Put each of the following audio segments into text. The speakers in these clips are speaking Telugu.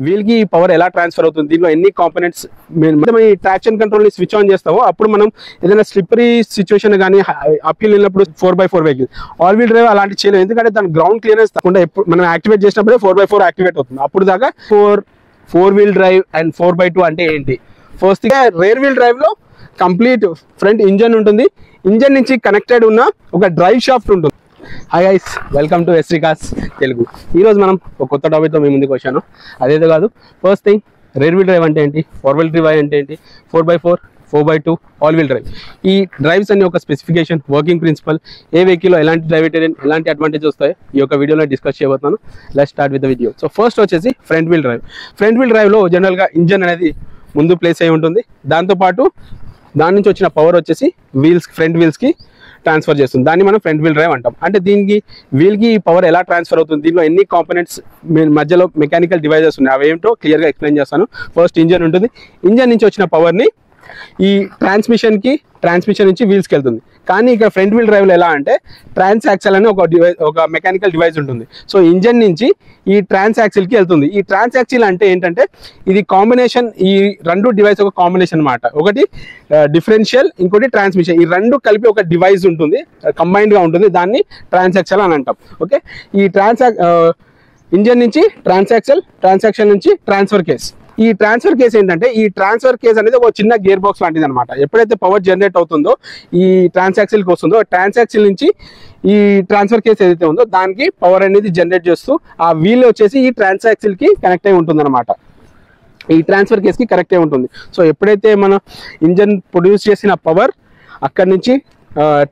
వీల్ కి పవర్ ఎలా ట్రాన్స్ఫర్ అవుతుంది, దీనిలో ఎన్ని కాంపోనెంట్స్ ఈ ట్రాక్షన్ కంట్రోల్ ని స్విచ్ ఆన్ చేస్తామో అప్పుడు మనం ఏదైనా స్లిప్పరీ సిచ్యువేషన్ కానీ అప్హిల్ వెళ్ళినప్పుడు 4x4 vehicle all wheel drive అలాంటి చేయలేదు. ఎందుకంటే దాని గ్రౌండ్ క్లియరెన్స్ తప్పకుండా మనం యాక్టివేట్ చేసినప్పుడే 4x4 యాక్టివేట్ అవుతుంది. అప్పుడు దాకా 4 వీల్ డ్రైవ్ అండ్ 4x2 అంటే ఏంటి? ఫస్ట్ రేర్ వీల్ డ్రైవ్ లో కంప్లీట్ ఫ్రంట్ ఇంజన్ ఉంటుంది. ఇంజన్ నుంచి కనెక్టెడ్ ఉన్న ఒక డ్రైవ్ షాఫ్ట్ ఉంటుంది. Hi guys, welcome to Esree cars Telugu. ఈరోజు మనం ఒక కొత్త టాపిక్తో మీ ముందుకు వచ్చాను. అదేదో కాదు, first thing rear wheel drive అంటే ఏంటి, 4 వీల్ డ్రైవ్ అంటే ఏంటి, 4x4, 4x2, all wheel drive. ఈ డ్రైవ్స్ అన్ని ఒక స్పెసిఫికేషన్, వర్కింగ్ ప్రిన్సిపల్, ఏ వెహికల్లో ఎలాంటి డ్రైవేరియన్ ఎలాంటి అడ్వాంటేజ్ వస్తాయో ఈ యొక్క వీడియోలో డిస్కస్ చేయబోతున్నాను. Let's start with the video. So first వచ్చేసి front wheel drive. Front wheel డ్రైవ్లో జనరల్గా ఇంజన్ అనేది ముందు ప్లేస్ అయి ఉంటుంది. దాంతోపాటు దాని నుంచి వచ్చిన పవర్ వచ్చేసి ఫ్రంట్ వీల్స్కి ట్రాన్స్ఫర్ చేస్తుంది. దాన్ని మనం ఫ్రంట్ వీల్ డ్రైవ్ అంటాం. అంటే దీనికి వీల్కి పవర్ ఎలా ట్రాన్స్ఫర్ అవుతుంది, దీనిలో ఎన్ని కాంపోనెంట్స్ మధ్యలో మెకానికల్ డివైజెస్ ఉన్నాయి అవి ఏమిటో క్లియర్గా ఎక్స్ప్లెయిన్ చేస్తాను. ఫస్ట్ ఇంజన్ ఉంటుంది. ఇంజన్ నుంచి వచ్చిన పవర్ని ఈ ట్రాన్స్మిషన్ నుంచి వీల్స్కి వెళ్తుంది. కానీ ఇక్కడ ఫ్రంట్ వీల్ డ్రైవ్లో ఎలా అంటే ట్రాన్సాక్సల్ అని ఒక మెకానికల్ డివైస్ ఉంటుంది. సో ఇంజన్ నుంచి ఈ ట్రాన్సాక్సిల్కి వెళ్తుంది. ఈ ట్రాన్సాక్సిల్ అంటే ఏంటంటే ఇది కాంబినేషన్, ఈ రెండు డివైస్ ఒక కాంబినేషన్ అన్నమాట. ఒకటి డిఫరెన్షియల్, ఇంకోటి ట్రాన్స్మిషన్. ఈ రెండు కలిపి ఒక డివైస్ ఉంటుంది, కంబైన్డ్గా ఉంటుంది. దాన్ని ట్రాన్సాక్సల్ అని అంటాం. ఓకే, ఈ ఇంజన్ నుంచి ట్రాన్సాక్షన్ నుంచి ట్రాన్స్ఫర్ కేస్. ఈ ట్రాన్స్ఫర్ కేస్ ఏంటంటే, ఈ ట్రాన్స్ఫర్ కేస్ అనేది ఒక చిన్న గేర్ బాక్స్ లాంటిది అనమాట. ఎప్పుడైతే పవర్ జనరేట్ అవుతుందో ఈ ట్రాన్సాక్సిల్కి వస్తుందో, ట్రాన్సాక్సిల్ నుంచి ఈ ట్రాన్స్ఫర్ కేస్ ఏదైతే ఉందో దానికి పవర్ అనేది జనరేట్ చేస్తూ ఆ వీల్ వచ్చేసి ఈ ట్రాన్సాక్సిల్కి కనెక్ట్ అయి ఉంటుంది అనమాట. ఈ ట్రాన్స్ఫర్ కేస్కి కనెక్ట్ అయి ఉంటుంది. సో ఎప్పుడైతే మన ఇంజన్ ప్రొడ్యూస్ చేసిన పవర్ అక్కడి నుంచి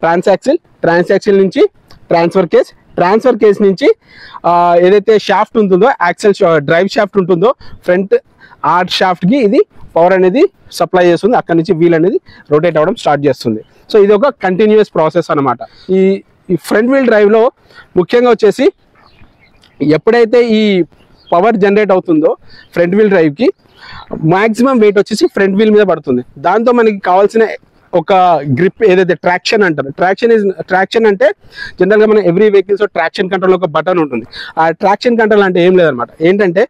ట్రాన్సాక్సిల్ నుంచి ట్రాన్స్ఫర్ కేస్ నుంచి ఏదైతే షాఫ్ట్ ఉంటుందో, యాక్సెల్ డ్రైవ్ షాఫ్ట్ ఉంటుందో ఫ్రంట్ ఆర్ట్ షాఫ్ట్కి ఇది పవర్ అనేది సప్లై చేస్తుంది. అక్కడి నుంచి వీల్ అనేది రొటేట్ అవ్వడం స్టార్ట్ చేస్తుంది. సో ఇది ఒక కంటిన్యూస్ ప్రాసెస్ అనమాట. ఈ ఫ్రంట్ వీల్ డ్రైవ్లో ముఖ్యంగా వచ్చేసి ఎప్పుడైతే ఈ పవర్ జనరేట్ అవుతుందో ఫ్రంట్ వీల్ డ్రైవ్కి మ్యాక్సిమం వెయిట్ వచ్చేసి ఫ్రంట్ వీల్ మీద పడుతుంది. దాంతో మనకి కావాల్సిన ఒక గ్రిప్ ఏదైతే ట్రాక్షన్ అంటారు. ట్రాక్షన్ అంటే జనరల్గా మన ఎవ్రీ వెహికల్స్ ట్రాక్షన్ కంట్రోల్ ఒక బటన్ ఉంటుంది. ఆ ట్రాక్షన్ కంట్రోల్ అంటే ఏం లేదనమాట. ఏంటంటే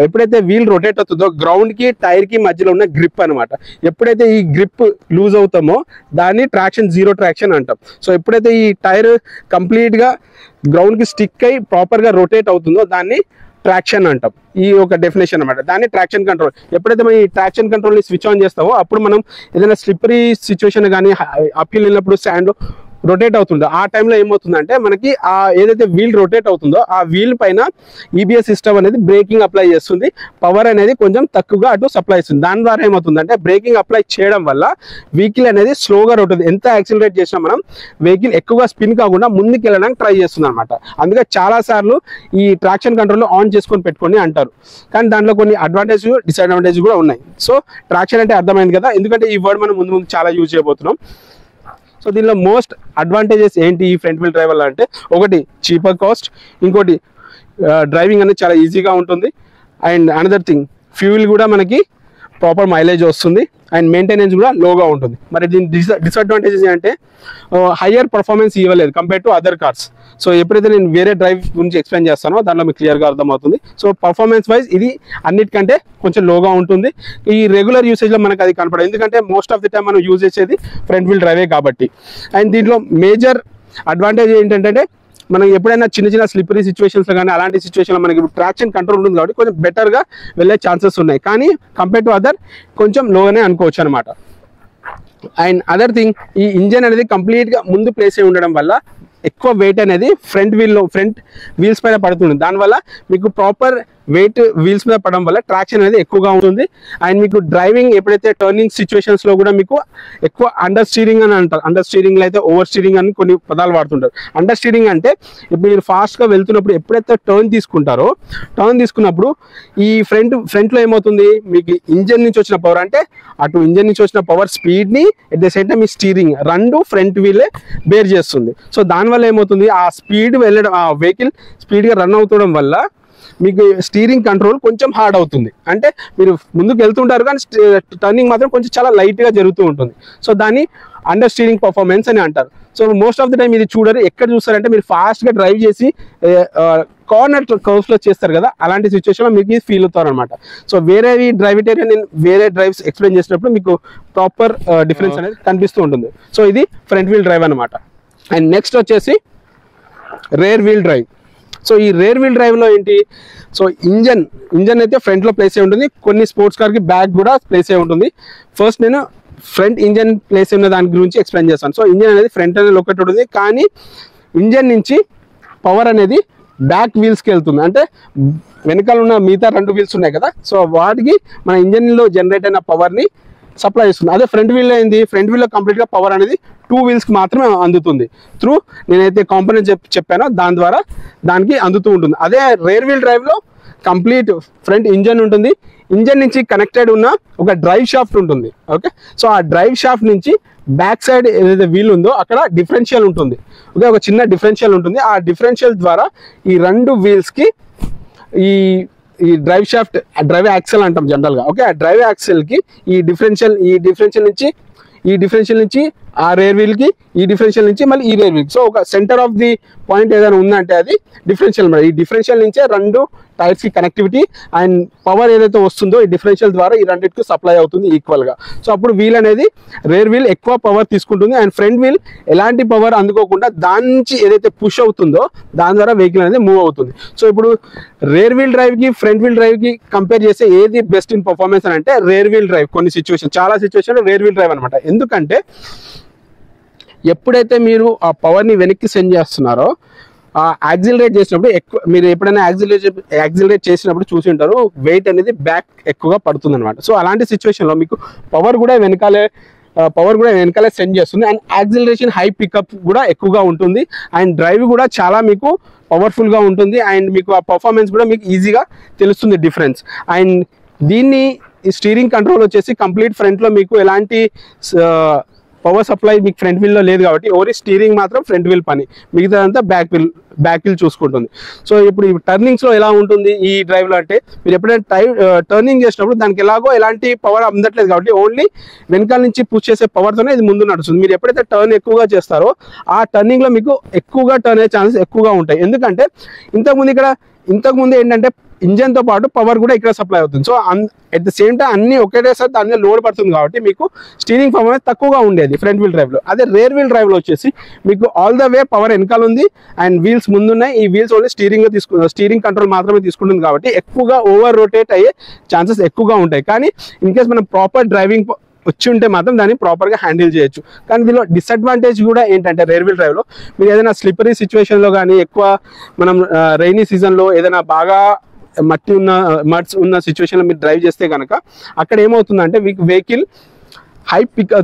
ఎప్పుడైతే వీల్ రొటేట్ అవుతుందో గ్రౌండ్కి టైర్కి మధ్యలో ఉన్న గ్రిప్ అనమాట. ఎప్పుడైతే ఈ గ్రిప్ లూజ్ అవుతామో దాన్ని జీరో ట్రాక్షన్ అంటాం. సో ఎప్పుడైతే ఈ టైర్ కంప్లీట్గా గ్రౌండ్కి స్టిక్ అయి ప్రాపర్గా రొటేట్ అవుతుందో దాన్ని ట్రాక్షన్ అంటాం. ఈ ఒక డెఫినేషన్ అనమాట. దాన్ని ట్రాక్షన్ కంట్రోల్. ఎప్పుడైతే మనం ఈ ట్రాక్షన్ కంట్రోల్ని స్విచ్ ఆన్ చేస్తామో అప్పుడు మనం ఏదైనా స్లిప్పరీ సిచ్యువేషన్ కానీ అప్హిల్ వెళ్ళినప్పుడు స్టాండ్ రొటేట్ అవుతుందో ఆ టైంలో ఏమవుతుందంటే మనకి ఆ ఏదైతే వీల్ రొటేట్ అవుతుందో ఆ వీల్ పైన ఈబిఎస్ సిస్టమ్ అనేది బ్రేకింగ్ అప్లై చేస్తుంది. పవర్ అనేది కొంచెం తక్కువగా అటు సప్లై ఇస్తుంది. దాని ద్వారా ఏమవుతుందంటే బ్రేకింగ్ అప్లై చేయడం వల్ల వెహికల్ అనేది స్లోగా రొటేట్, ఎంత యాక్సిలరేట్ చేసినా మనం వెహికల్ ఎక్కువగా స్పిన్ కాకుండా ముందుకు వెళ్ళడానికి ట్రై చేస్తుంది అనమాట. అందుకే చాలాసార్లు ఈ ట్రాక్షన్ కంట్రోల్ ఆన్ చేసుకొని పెట్టుకొని అంటారు. కానీ దాంట్లో కొన్ని అడ్వాంటేజ్ డిసడ్వాంటేజ్ కూడా ఉన్నాయి. సో ట్రాక్షన్ అంటే అర్థమైంది కదా, ఎందుకంటే ఈ వర్డ్ మనం ముందు చాలా యూజ్ చేయబోతున్నాం. సో దీనిలో మోస్ట్ అడ్వాంటేజెస్ ఏంటి ఈ ఫ్రంట్ వీల్ డ్రైవ్ వల్ల అంటే, ఒకటి చీపర్ కాస్ట్, ఇంకోటి డ్రైవింగ్ అనేది చాలా ఈజీగా ఉంటుంది. అండ్ అనదర్ థింగ్ ఫ్యూల్ కూడా మనకి ప్రాపర్ మైలేజ్ వస్తుంది అండ్ మెయింటెనెన్స్ కూడా లోగా ఉంటుంది. మరి దీని డిసడ్వాంటేజెస్ ఏంటంటే హయ్యర్ పర్ఫార్మెన్స్ ఇవ్వలేదు compare to other cars. So ఎప్పుడైతే నేను వేరే డ్రైవ్ గురించి ఎక్స్ప్లెయిన్ చేస్తానో దాంట్లో మీకు క్లియర్గా అర్థమవుతుంది. సో పర్ఫార్మెన్స్ వైజ్ ఇది అన్నిటికంటే కొంచెం లోగా ఉంటుంది. ఈ రెగ్యులర్ యూసేజ్లో మనకు అది కనపడదు, ఎందుకంటే మోస్ట్ ఆఫ్ ది టైం మనం యూజ్ చేసేది ఫ్రంట్ వీల్ డ్రైవే కాబట్టి. అండ్ దీంట్లో మేజర్ అడ్వాంటేజ్ ఏంటంటే మనం ఎప్పుడైనా చిన్న స్లిప్పరీ సిచ్యువేషన్స్లో కానీ అలాంటి సిచ్యువేషన్లో మనకి ట్రాక్షన్ కంట్రోల్ ఉంటుంది కాబట్టి కొంచెం బెటర్గా వెళ్ళే ఛాన్సెస్ ఉన్నాయి. కానీ కంపేర్ టు అదర్ కొంచెం లోగానే అనుకోవచ్చు అనమాట. అండ్ అదర్ థింగ్, ఈ ఇంజన్ అనేది కంప్లీట్గా ముందు ప్లేస్ అయి ఉండడం వల్ల ఎక్కువ వెయిట్ అనేది ఫ్రంట్ వీల్స్ పైన పడుతుంది. దానివల్ల మీకు ప్రాపర్ వెయిట్ వీల్స్ మీద పడడం వల్ల ట్రాక్షన్ అనేది ఎక్కువగా ఉంటుంది. అండ్ మీకు డ్రైవింగ్ ఎప్పుడైతే టర్నింగ్ సిచ్యువేషన్స్లో కూడా మీకు ఎక్కువ అండర్ స్టీరింగ్ అని అంటారు. అండర్ స్టీరింగ్లో అయితే ఓవర్ స్టీరింగ్ అని కొన్ని పదాలు వాడుతుంటారు. అండర్ స్టీరింగ్ అంటే ఇప్పుడు మీరు ఫాస్ట్గా వెళ్తున్నప్పుడు ఎప్పుడైతే టర్న్ తీసుకున్నప్పుడు ఈ ఫ్రంట్లో ఏమవుతుంది, మీకు ఇంజన్ నుంచి వచ్చిన పవర్, అంటే అటు ఇంజన్ నుంచి వచ్చిన పవర్ స్పీడ్ని ఎట్ ద సేమ్ టైం మీ స్టీరింగ్ రెండు ఫ్రంట్ వీలే బేర్ చేస్తుంది. సో దానివల్ల ఏమవుతుంది, ఆ స్పీడ్ వెళ్ళడం, ఆ వెహికల్ స్పీడ్గా రన్ అవుతుండడం వల్ల మీకు స్టీరింగ్ కంట్రోల్ కొంచెం హార్డ్ అవుతుంది. అంటే మీరు ముందుకు వెళ్తుంటారు కానీ టర్నింగ్ మాత్రం కొంచెం చాలా లైట్గా జరుగుతూ ఉంటుంది. సో దాన్ని అండర్ స్టీరింగ్ పర్ఫార్మెన్స్ అని అంటారు. So most of the time ఇది చూడరు. ఎక్కడ చూస్తారంటే మీరు ఫాస్ట్గా డ్రైవ్ చేసి కార్నర్ కర్వ్స్ లో చేస్తారు కదా, అలాంటి సిచ్యువేషన్ లో మీకు ఫీల్ అవుతారు అనమాట. సో వేరే డ్రైవిటేరియన్ నేను వేరే డ్రైవ్స్ ఎక్స్ప్లెయిన్ చేసినప్పుడు మీకు ప్రాపర్ డిఫరెన్స్ అనేది కనిపిస్తూ ఉంటుంది. సో ఇది ఫ్రంట్ వీల్ డ్రైవ్ అనమాట. అండ్ నెక్స్ట్ వచ్చేసి రేర్ వీల్ డ్రైవ్. సో ఈ రేర్ వీల్ డ్రైవ్ లో ఏంటి, సో ఇంజన్ అయితే ఫ్రంట్ లో ప్లేస్ అయి ఉంటుంది. కొన్ని స్పోర్ట్స్ కార్ కి బ్యాక్ కూడా ప్లేస్ అయి ఉంటుంది. ఫస్ట్ నేను ఫ్రంట్ ఇంజన్ ప్లేస్ ఉన్న దాని గురించి ఎక్స్ప్లెయిన్ చేస్తాను. సో ఇంజన్ అనేది ఫ్రంట్ అనేది లొకేట్ ఉంటుంది, కానీ ఇంజన్ నుంచి పవర్ అనేది బ్యాక్ వీల్స్కి వెళ్తుంది. అంటే వెనకాల ఉన్న మిగతా 2 వీల్స్ ఉన్నాయి కదా, సో వాటికి మన ఇంజన్లో జనరేట్ అయిన పవర్ని సప్లై చేస్తుంది. అదే ఫ్రంట్ వీల్లో ఏంది, ఫ్రంట్ వీల్లో కంప్లీట్గా పవర్ అనేది 2 వీల్స్కి మాత్రమే అందుతుంది. త్రూ నేనైతే కాంపోనెంట్ చెప్పానో దాని ద్వారా దానికి అందుతూ ఉంటుంది. అదే రేర్ వీల్ డ్రైవ్లో కంప్లీట్ ఫ్రంట్ ఇంజన్ ఉంటుంది. ఇంజన్ నుంచి కనెక్టెడ్ ఉన్న ఒక డ్రైవ్ షాఫ్ట్ ఉంటుంది. ఓకే, సో ఆ డ్రైవ్ షాఫ్ట్ నుంచి బ్యాక్ సైడ్ ఏదైతే వీల్ ఉందో అక్కడ డిఫరెన్షియల్ ఉంటుంది. ఓకే, ఒక చిన్న డిఫరెన్షియల్ ఉంటుంది. ఆ డిఫరెన్షియల్ ద్వారా ఈ 2 వీల్స్కి ఈ డ్రైవ్ షాఫ్ట్, డ్రైవ్ యాక్సెల్ అంటాం జనరల్గా. ఓకే, ఆ డ్రైవ్ యాక్సెల్కి ఈ డిఫరెన్షియల్ నుంచి ఆ రేర్ వీల్కి, ఈ డిఫరెన్షియల్ నుంచి మళ్ళీ ఈ రేర్ వీల్కి. సో ఒక సెంటర్ ఆఫ్ ది పాయింట్ ఏదైనా ఉందంటే అది డిఫరెన్షియల్ అన్నమాట. ఈ డిఫరెన్షియల్ నుంచే 2 టైర్స్ కి కనెక్టివిటీ అండ్ పవర్ ఏదైతే వస్తుందో ఈ డిఫరెన్షియల్ ద్వారా ఈ రెండింటికి సప్లై అవుతుంది ఈక్వల్ గా. సో అప్పుడు వీల్ అనేది రేర్ వీల్ ఎక్కువ పవర్ తీసుకుంటుంది అండ్ ఫ్రంట్ వీల్ ఎలాంటి పవర్ అందుకోకుండా దాని నుంచి ఏదైతే పుష్ అవుతుందో దాని ద్వారా వెహికల్ అనేది మూవ్ అవుతుంది. సో ఇప్పుడు రేర్ వీల్ డ్రైవ్ కి ఫ్రంట్ వీల్ డ్రైవ్ కి కంపేర్ చేస్తే ఏది బెస్ట్ ఇన్ పర్ఫార్మెన్స్ అని అంటే రేర్ వీల్ డ్రైవ్. కొన్ని సిచ్యువేషన్, చాలా సిచ్యువేషన్ రేర్ వీల్ డ్రైవ్ అనమాట. ఎందుకంటే ఎప్పుడైతే మీరు ఆ పవర్ని వెనక్కి సెండ్ చేస్తున్నారో యాక్సిలరేట్ చేసినప్పుడు మీరు ఎప్పుడైనా యాక్సిలరేట్ చేసినప్పుడు చూసి ఉంటారు వెయిట్ అనేది బ్యాక్ ఎక్కువగా పడుతుంది అనమాట. సో అలాంటి సిచ్యువేషన్లో మీకు పవర్ కూడా వెనకాలే సెండ్ చేస్తుంది అండ్ యాక్సిలరేషన్ హై పికప్ కూడా ఎక్కువగా ఉంటుంది అండ్ డ్రైవ్ కూడా చాలా మీకు పవర్ఫుల్గా ఉంటుంది అండ్ మీకు ఆ పర్ఫార్మెన్స్ కూడా మీకు ఈజీగా తెలుస్తుంది డిఫరెన్స్. అండ్ దీన్ని స్టీరింగ్ కంట్రోల్ వచ్చేసి కంప్లీట్ ఫ్రంట్లో మీకు ఎలాంటి పవర్ సప్లై మీకు ఫ్రంట్ వీల్లో లేదు కాబట్టి ఓన్లీ స్టీరింగ్ మాత్రం ఫ్రంట్ వీల్ పని, మిగతాదంతా బ్యాక్ వీల్ చూసుకుంటుంది. సో ఇప్పుడు ఈ టర్నింగ్స్లో ఎలా ఉంటుంది ఈ డ్రైవ్లో అంటే మీరు ఎప్పుడైనా టర్నింగ్ చేసినప్పుడు దానికి ఎలాంటి పవర్ అందట్లేదు కాబట్టి ఓన్లీ వెనకాల నుంచి పుష్ చేసే పవర్తోనే ఇది ముందు నడుస్తుంది. మీరు ఎప్పుడైతే టర్న్ ఎక్కువగా చేస్తారో ఆ టర్నింగ్లో మీకు ఎక్కువగా టర్న్ అయ్యే ఛాన్సెస్ ఎక్కువగా ఉంటాయి. ఎందుకంటే ఇంతకుముందు ఏంటంటే ఇంజన్తో పాటు పవర్ కూడా ఇక్కడ సప్లై అవుతుంది. So at the same time అన్ని ఒకేసారి దాని మీద లోడ్ పడుతుంది కాబట్టి మీకు స్టీరింగ్ పవర్ అనేది తక్కువగా ఉండేది ఫ్రంట్ వీల్ డ్రైవ్లో. అదే రేర్ వీల్ డ్రైవ్లో వచ్చేసి మీకు ఆల్ ద వే పవర్ వెనకాల ఉంది అండ్ వీల్స్ ముందున్నాయి. ఈ వీల్స్ ఓన్లీ స్టీరింగ్ కంట్రోల్ మాత్రమే తీసుకుంటుంది కాబట్టి ఎక్కువగా ఓవర్ రొటేట్ అయ్యే ఛాన్సెస్ ఎక్కువగా ఉంటాయి. కానీ ఇన్ కేస్ మనం ప్రాపర్ డ్రైవింగ్ వచ్చి ఉంటే మాత్రం దాన్ని ప్రాపర్గా హ్యాండిల్ చేయొచ్చు. కానీ దీనిలో డిసడ్వాంటేజ్ కూడా ఏంటంటే రేర్ వీల్ డ్రైవ్లో మీరు ఏదైనా స్లిప్పరీ సిచ్యువేషన్లో కానీ ఎక్కువ మనం రైనీ సీజన్లో ఏదైనా బాగా మడ్స్ ఉన్న సిచ్యువేషన్లో మీరు డ్రైవ్ చేస్తే కనుక అక్కడ ఏమవుతుందంటే మీకు వెహికల్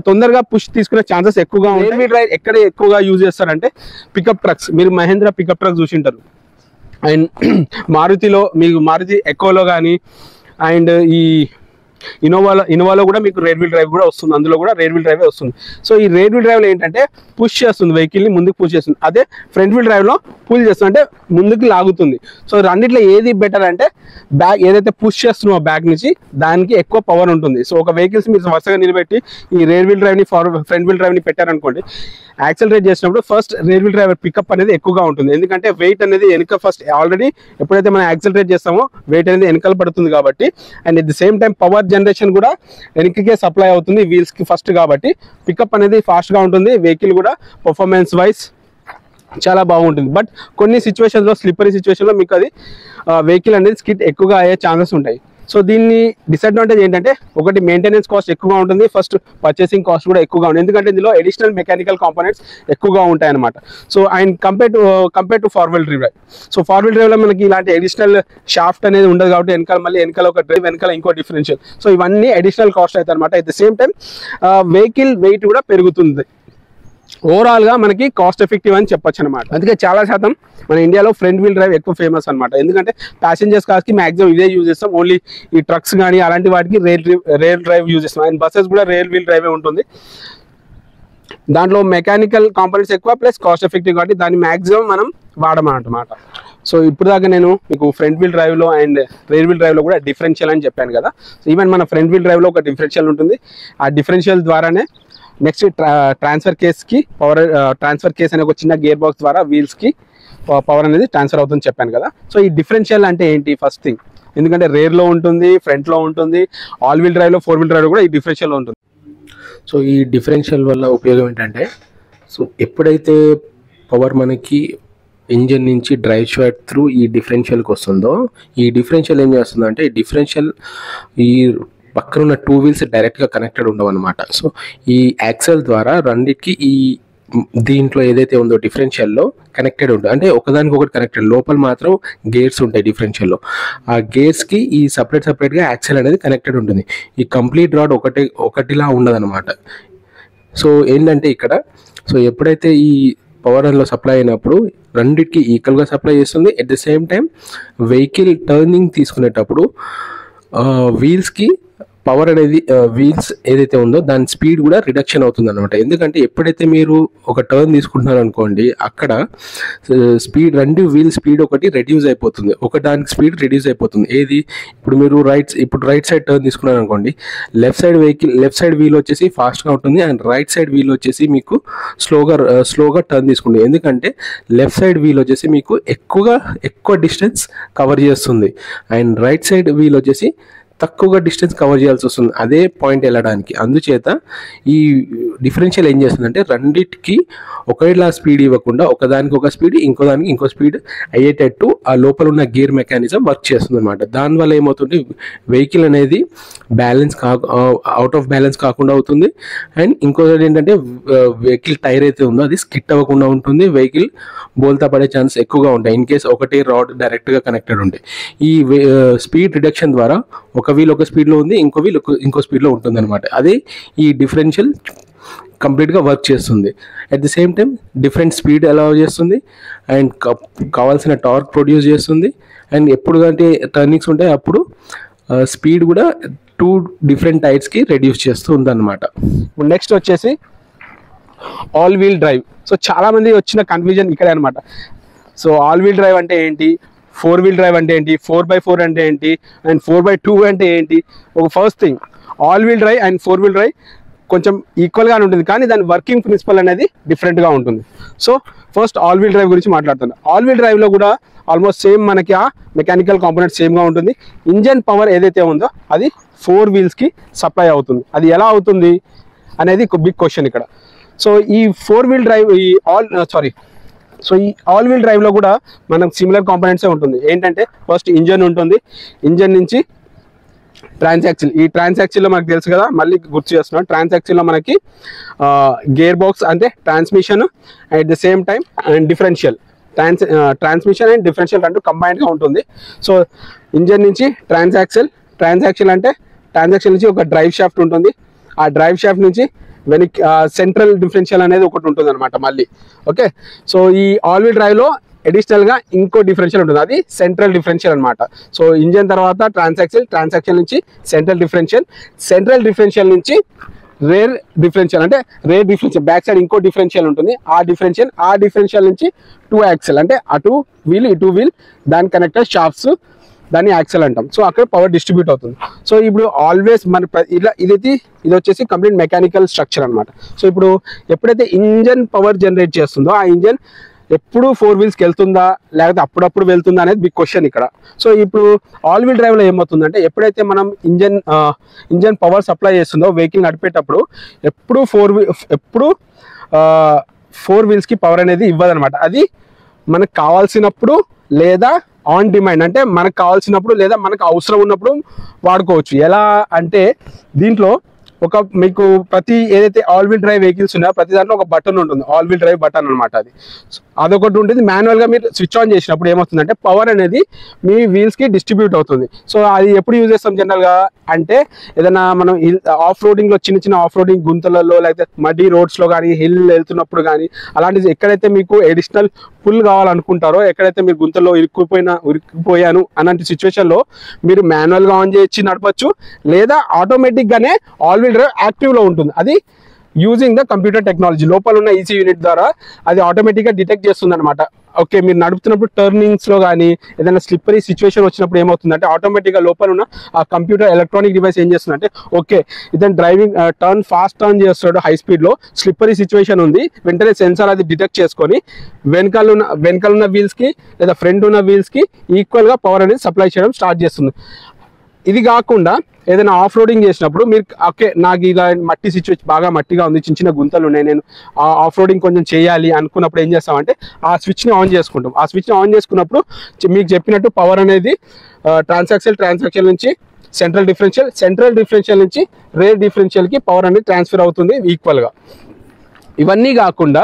తొందరగా పుష్ తీసుకునే ఛాన్సెస్ ఎక్కువగా ఉంటాయి. రేర్ వీల్ డ్రైవ్ ఎక్కడ ఎక్కువగా యూజ్ చేస్తారంటే పికప్ ట్రక్స్, మీరు మహేంద్ర పికప్ ట్రక్ చూసింటారు అండ్ మారుతి ఎకోలో కానీ అండ్ ఈ ఇన్నోవాలో కూడా మీకు రేర్ వీల్ డ్రైవ్ కూడా వస్తుంది, అందులో కూడా రేర్ వీల్ డ్రైవ్ వస్తుంది. సో ఈ రేర్ వీల్ డ్రైవ్లో ఏంటంటే పుష్ చేస్తుంది, వెహికల్ని ముందుకు పుష్ చేస్తుంది. అదే ఫ్రంట్ వీల్ డ్రైవ్లో పుల్ చేస్తుంది, అంటే ముందుకు లాగుతుంది. సో రెండిట్లో ఏది బెటర్ అంటే బ్యాక్ ఏదైతే పుష్ చేస్తున్నామో బ్యాక్ నుంచి దానికి ఎక్కువ పవర్ ఉంటుంది. సో ఒక వెహికల్స్ మీరు వరుసగా నిలబెట్టి ఈ రేర్ వీల్ డ్రైవ్ని ఫ్రంట్ వీల్ డ్రైవ్ని పెట్టారనుకోండి, యాక్సిలరేట్ చేసినప్పుడు first rear wheel drive pickup అనేది ఎక్కువగా ఉంటుంది. ఎందుకంటే వెయిట్ అనేది వెనక ఫస్ట్ ఆల్రెడీ ఎప్పుడైతే మనం యాక్సిలరేట్ చేస్తామో వెయిట్ అనేది వెనకాల పడుతుంది కాబట్టి and at the same time power generation కూడా వెనక్కే సప్లై అవుతుంది వీల్స్కి ఫస్ట్ కాబట్టి పికప్ అనేది ఫాస్ట్గా ఉంటుంది. వెహికల్ కూడా పర్ఫార్మెన్స్ వైజ్ చాలా బాగుంటుంది. బట్ కొన్ని సిచ్యువేషన్లో స్లిప్పరీ సిచ్యువేషన్లో మీకు అది వెహికల్ అనేది స్కిడ్ ఎక్కువగా అయ్యే ఛాన్సెస్ ఉంటాయి. సో దీన్ని డిసడ్వాంటేజ్ ఏంటంటే ఒకటి మెయింటెనెన్స్ కాస్ట్ ఎక్కువగా ఉంటుంది, ఫస్ట్ పర్చేసింగ్ కాస్ట్ కూడా ఎక్కువగా ఉంటుంది. ఎందుకంటే ఇందులో అడిషనల్ మెకానికల్ కాంపోనెంట్స్ ఎక్కువగా ఉంటాయి అనమాట. So and compare to four wheel drive. So four wheel డ్రైవ్లో మనకి ఇలాంటి అడిషనల్ షాఫ్ట్ అనేది ఉండదు కాబట్టి వెనకాల ఒక డ్రైవ్, వెనకాల ఇంకో డిఫరెన్షియల్. సో ఇవన్నీ అడిషనల్ కాస్ట్ అవుతాయి అనమాట. At the same time vehicle wait కూడా పెరుగుతుంది. ఓవరాల్గా మనకి కాస్ట్ ఎఫెక్టివ్ అని చెప్పొచ్చు అనమాట. అందుకే చాలా శాతం మన ఇండియాలో ఫ్రంట్ వీల్ డ్రైవ్ ఎక్కువ ఫేమస్ అనమాట. ఎందుకంటే ప్యాసింజర్స్ కార్స్కి మ్యాక్సిమం ఇదే యూజ్ చేస్తాం. ఓన్లీ ఈ ట్రక్స్ కానీ అలాంటి వాటికి రేర్ డ్రైవ్ యూజ్ చేస్తాం అండ్ బస్సెస్ కూడా రేర్ వీల్ డ్రైవే ఉంటుంది. దాంట్లో మెకానికల్ కాంపోనెంట్స్ ఎక్కువ ప్లస్ కాస్ట్ ఎఫెక్టివ్ కాబట్టి దాన్ని మ్యాక్సిమం మనం వాడమన్నమాట. సో ఇప్పుడు దాకా నేను మీకు ఫ్రంట్ వీల్ డ్రైవ్లో అండ్ రేర్ వీల్ డ్రైవ్లో కూడా డిఫరెన్షియల్ అని చెప్పాను కదా. సో ఈవెన్ మన ఫ్రంట్ వీల్ డ్రైవ్లో ఒక డిఫరెన్షియల్ ఉంటుంది. ఆ డిఫరెన్షియల్ ద్వారానే నెక్స్ట్ ట్రాన్స్ఫర్ కేస్కి ట్రాన్స్ఫర్ కేస్ అనే ఒక చిన్న గేర్ బాక్స్ ద్వారా వీల్స్కి పవర్ అనేది ట్రాన్స్ఫర్ అవుతుంది చెప్పాను కదా. సో ఈ డిఫరెన్షియల్ అంటే ఏంటి ఫస్ట్ థింగ్, ఎందుకంటే రేర్లో ఉంటుంది, ఫ్రంట్లో ఉంటుంది, ఆల్ వీల్ డ్రైవ్లో, 4 వీల్ డ్రైవ్లో కూడా ఈ డిఫరెన్షియల్లో ఉంటుంది. సో ఈ డిఫరెన్షియల్ వల్ల ఉపయోగం ఏంటంటే, సో ఎప్పుడైతే పవర్ మనకి ఇంజన్ నుంచి డ్రైవ్ షాఫ్ట్ త్రూ ఈ డిఫరెన్షియల్కి వస్తుందో, ఈ డిఫరెన్షియల్ ఏం చేస్తుందంటే, ఈ డిఫరెన్షియల్ ఈ పక్కన ఉన్న 2 వీల్స్ డైరెక్ట్గా కనెక్టెడ్ ఉండవు అనమాట. సో ఈ యాక్సెల్ ద్వారా రెండింటికి ఈ దీంట్లో ఏదైతే ఉందో డిఫరెన్షియల్లో కనెక్టెడ్ ఉంటుంది, అంటే ఒకదానికొకటి కనెక్టెడ్. లోపల మాత్రం గేర్స్ ఉంటాయి డిఫరెన్షియల్లో, ఆ గేర్స్కి ఈ సపరేట్గా యాక్సెల్ అనేది కనెక్టెడ్ ఉంటుంది. ఈ కంప్లీట్ రాడ్ ఒకటిలా ఉండదు అనమాట. సో ఏంటంటే ఇక్కడ, సో ఎప్పుడైతే ఈ పవర్ లో సప్లై అయినప్పుడు రెండింటికి ఈక్వల్గా సప్లై చేస్తుంది. At the same time vehicle turning తీసుకునేటప్పుడు వీల్స్కి పవర్ అనేది, వీల్స్ ఏదైతే ఉందో దాని స్పీడ్ కూడా రిడక్షన్ అవుతుంది అనమాట. ఎందుకంటే ఎప్పుడైతే మీరు ఒక టర్న్ తీసుకుంటున్నారు అనుకోండి, అక్కడ స్పీడ్, రెండు వీల్ స్పీడ్ ఒకటి రెడ్యూస్ అయిపోతుంది, ఒకదానికి స్పీడ్ రెడ్యూస్ అయిపోతుంది. ఏది, ఇప్పుడు మీరు రైట్ సైడ్ టర్న్ తీసుకున్నారు అనుకోండి, లెఫ్ట్ సైడ్ వీల్ వచ్చేసి ఫాస్ట్గా ఉంటుంది, అండ్ రైట్ సైడ్ వీల్ వచ్చేసి మీకు స్లోగా టర్న్ తీసుకుంటుంది. ఎందుకంటే లెఫ్ట్ సైడ్ వీల్ వచ్చేసి మీకు ఎక్కువ డిస్టెన్స్ కవర్ చేస్తుంది, అండ్ రైట్ సైడ్ వీల్ వచ్చేసి తక్కువగా డిస్టెన్స్ కవర్ చేయాల్సి వస్తుంది అదే పాయింట్ వెళ్ళడానికి. అందుచేత ఈ డిఫరెన్షియల్ ఏం చేస్తుందంటే, రెండింటికి ఒకేలా స్పీడ్ ఇవ్వకుండా ఒకదానికి ఒక స్పీడ్, ఇంకోదానికి ఇంకో స్పీడ్ అయ్యేటట్టు ఆ లోపల ఉన్న గేర్ మెకానిజం వర్క్ చేస్తుంది అనమాట. దానివల్ల ఏమవుతుంది, వెహికల్ అనేది అవుట్ ఆఫ్ బ్యాలెన్స్ కాకుండా అవుతుంది. అండ్ ఇంకోటి ఏంటంటే, వెహికల్ టైర్ అయితే ఉందో అది స్కిట్ అవ్వకుండా ఉంటుంది, వెహికల్ బోల్తా పడే ఛాన్స్ ఎక్కువగా ఉంటాయి ఇన్ కేస్ ఒకటే రాడ్ డైరెక్ట్గా కనెక్టెడ్ ఉంటాయి. ఈ స్పీడ్ రిడక్షన్ ద్వారా ఒక వీల్ ఒక స్పీడ్లో ఉంది, ఇంకో వీల్ ఇంకో స్పీడ్లో ఉంటుంది అనమాట. అదే ఈ డిఫరెన్షియల్ కంప్లీట్గా వర్క్ చేస్తుంది. At the same time different speed allow చేస్తుంది, అండ్ కావాల్సిన టార్క్ ప్రొడ్యూస్ చేస్తుంది. అండ్ ఎప్పుడు అంటే టర్నింగ్స్ ఉంటాయి అప్పుడు స్పీడ్ కూడా 2 డిఫరెంట్ టైర్స్కి రెడ్యూస్ చేస్తూ ఉందన్నమాట. నెక్స్ట్ వచ్చేసి ఆల్ వీల్ డ్రైవ్. సో చాలా మంది వచ్చిన కన్ఫ్యూజన్ ఇక్కడే అనమాట. సో ఆల్ వీల్ డ్రైవ్ అంటే ఏంటి, 4 వీల్ డ్రైవ్ అంటే ఏంటి, 4x4 అంటే ఏంటి, అండ్ 4x2 అంటే ఏంటి. ఒక first thing, all wheel drive and 4 wheel drive కొంచెం ఈక్వల్గానే ఉంటుంది, కానీ దాని వర్కింగ్ ప్రిన్సిపల్ అనేది డిఫరెంట్గా ఉంటుంది. So first all wheel drive గురించి మాట్లాడుతున్నాను. ఆల్ వీల్ డ్రైవ్లో కూడా ఆల్మోస్ట్ సేమ్ మనకి ఆ మెకానికల్ కాంపోనెంట్ సేమ్గా ఉంటుంది. ఇంజన్ పవర్ ఏదైతే ఉందో అది 4 వీల్స్కి సప్లై అవుతుంది. అది ఎలా అవుతుంది అనేది ఒక బిగ్ క్వశ్చన్ ఇక్కడ. సో ఈ 4 వీల్ డ్రైవ్, ఈ ఆల్ వీల్ డ్రైవ్లో కూడా మనకు సిమిలర్ కాంపోనెంట్సే ఉంటుంది. ఏంటంటే ఫస్ట్ ఇంజన్ ఉంటుంది, ఇంజన్ నుంచి ట్రాన్సాక్సిల్, ఈ ట్రాన్సాక్సిల్లో మనకు తెలుసు కదా, మళ్ళీ గుర్తు చేస్తున్నాం. ట్రాన్సాక్సిల్లో మనకి గేర్ బాక్స్ అంటే transmission, at the same time and differential, transmission and differential రెండు కంబైన్డ్గా ఉంటుంది. సో ఇంజన్ నుంచి ట్రాన్సాక్సిల్ అంటే ట్రాన్సాక్షన్ నుంచి ఒక డ్రైవ్ షాఫ్ట్ ఉంటుంది, ఆ డ్రైవ్ షాఫ్ట్ నుంచి వెనక్కి సెంట్రల్ డిఫరెన్షియల్ అనేది ఒకటి ఉంటుంది అనమాట మళ్ళీ. ఓకే, సో ఈ ఆల్ వీల్ డ్రైవ్లో అడిషనల్గా ఇంకో డిఫరెన్షియల్ ఉంటుంది, అది సెంట్రల్ డిఫరెన్షియల్ అనమాట. సో ఇంజన్ తర్వాత ట్రాన్సాక్షన్ నుంచి సెంట్రల్ డిఫరెన్షియల్ నుంచి రేర్ డిఫరెన్షియల్, అంటే రేర్ డిఫరెన్షియల్ బ్యాక్ సైడ్ ఇంకో డిఫరెన్షియల్ ఉంటుంది. ఆ డిఫరెన్షియల్ నుంచి 2 యాక్సెల్, అంటే అటు వీల్ ఇటు వీల్, దాని కనెక్టర్ షాఫ్ట్స్, దాన్ని యాక్సెల్ అంటాం. సో అక్కడ పవర్ డిస్ట్రిబ్యూట్ అవుతుంది. సో ఇప్పుడు ఆల్వేస్ మన ఇది వచ్చేసి కంప్లీట్ మెకానికల్ స్ట్రక్చర్ అనమాట. సో ఇప్పుడు ఎప్పుడైతే ఇంజన్ పవర్ జనరేట్ చేస్తుందో, ఆ ఇంజన్ ఎప్పుడు 4 వీల్స్కి వెళ్తుందా లేకపోతే అప్పుడప్పుడు వెళ్తుందా అనేది బిగ్ క్వశ్చన్ ఇక్కడ. సో ఇప్పుడు ఆల్ వీల్ డ్రైవ్లో ఏమవుతుందంటే, ఎప్పుడైతే మనం ఇంజన్ పవర్ సప్లై చేస్తుందో వెహికల్ నడిపేటప్పుడు ఎప్పుడు 4 వీల్స్కి పవర్ అనేది ఇవ్వదనమాట. అది మనకు కావాల్సినప్పుడు లేదా ఆన్ డిమాండ్, అంటే మనకు కావాల్సినప్పుడు లేదా మనకు అవసరం ఉన్నప్పుడు వాడుకోవచ్చు. ఎలా అంటే దీంట్లో మీకు ప్రతి ఏదైతే ఆల్ వీల్ డ్రైవ్ వెహికల్స్ ఉన్నాయో ప్రతి దాంట్లో ఒక బటన్ ఉంటుంది, ఆల్ వీల్ డ్రైవ్ బటన్ అనమాట. అదొకటి ఉంటుంది. మాన్యువల్గా మీరు స్విచ్ ఆన్ చేసినప్పుడు ఏమవుతుందంటే పవర్ అనేది మీ వీల్స్కి డిస్ట్రిబ్యూట్ అవుతుంది. సో అది ఎప్పుడు యూజ్ చేస్తాం జనరల్గా అంటే, ఏదైనా మనం ఆఫ్ రోడింగ్లో చిన్న ఆఫ్ రోడింగ్ గుంతలలో లేకపోతే మడ్డీ రోడ్స్లో కానీ హిల్ వెళ్తున్నప్పుడు కానీ, అలాంటిది ఎక్కడైతే మీకు అడిషనల్ పుల్ కావాలనుకుంటారో, ఎక్కడైతే మీరు గుంతల్లో ఇరుక్కుపోయాను అలాంటి సిచ్యువేషన్లో మీరు మాన్యువల్గా ఆన్ చేసి నడపచ్చు, లేదా ఆటోమేటిక్గానే ఆల్ వీల్ డ్రైవ్ యాక్టివ్లో ఉంటుంది. అది యూజింగ్ ద కంప్యూటర్ టెక్నాలజీ, లోపల ఉన్న ఈసీ యూనిట్ ద్వారా అది ఆటోమేటిక్గా డిటెక్ట్ చేస్తుంది అనమాట. ఓకే మీరు నడుపుతున్నప్పుడు టర్నింగ్స్లో కానీ ఏదైనా స్లిప్పరీ సిచ్యువేషన్ వచ్చినప్పుడు ఏమవుతుందంటే ఆటోమేటిక్గా లోపల ఉన్న ఆ కంప్యూటర్ ఎలక్ట్రానిక్ డివైస్ ఏం చేస్తుందంటే ఓకే ఇతను డ్రైవింగ్ ఫాస్ట్ టర్న్ చేస్తాడు హై స్పీడ్లో, స్లిప్పరీ సిచ్యువేషన్ ఉంది, వెంటనే సెన్సార్ అది డిటెక్ట్ చేసుకొని వెనకాల ఉన్న వీల్స్కి లేదా ఫ్రంట్ ఉన్న వీల్స్కి ఈక్వల్గా పవర్ అనేది సప్లై చేయడం స్టార్ట్ చేస్తుంది. ఇది కాకుండా ఏదైనా ఆఫ్ రోడింగ్ చేసినప్పుడు మీరు ఓకే నాకు ఇలా మట్టి సిచ్యువేషన్ బాగా మట్టిగా ఉంది, చిన్న చిన్న గుంతలు ఉన్నాయి, నేను ఆఫ్ రోడింగ్ కొంచెం చేయాలి అనుకున్నప్పుడు ఏం చేస్తామంటే ఆ స్విచ్ని ఆన్ చేసుకుంటాం. ఆ స్విచ్ని ఆన్ చేసుకున్నప్పుడు మీకు చెప్పినట్టు పవర్ అనేది ట్రాన్సాక్షన్ నుంచి సెంట్రల్ డిఫరెన్షియల్ నుంచి రేర్ డిఫరెన్షియల్కి పవర్ అనేది ట్రాన్స్ఫర్ అవుతుంది ఈక్వల్గా. ఇవన్నీ కాకుండా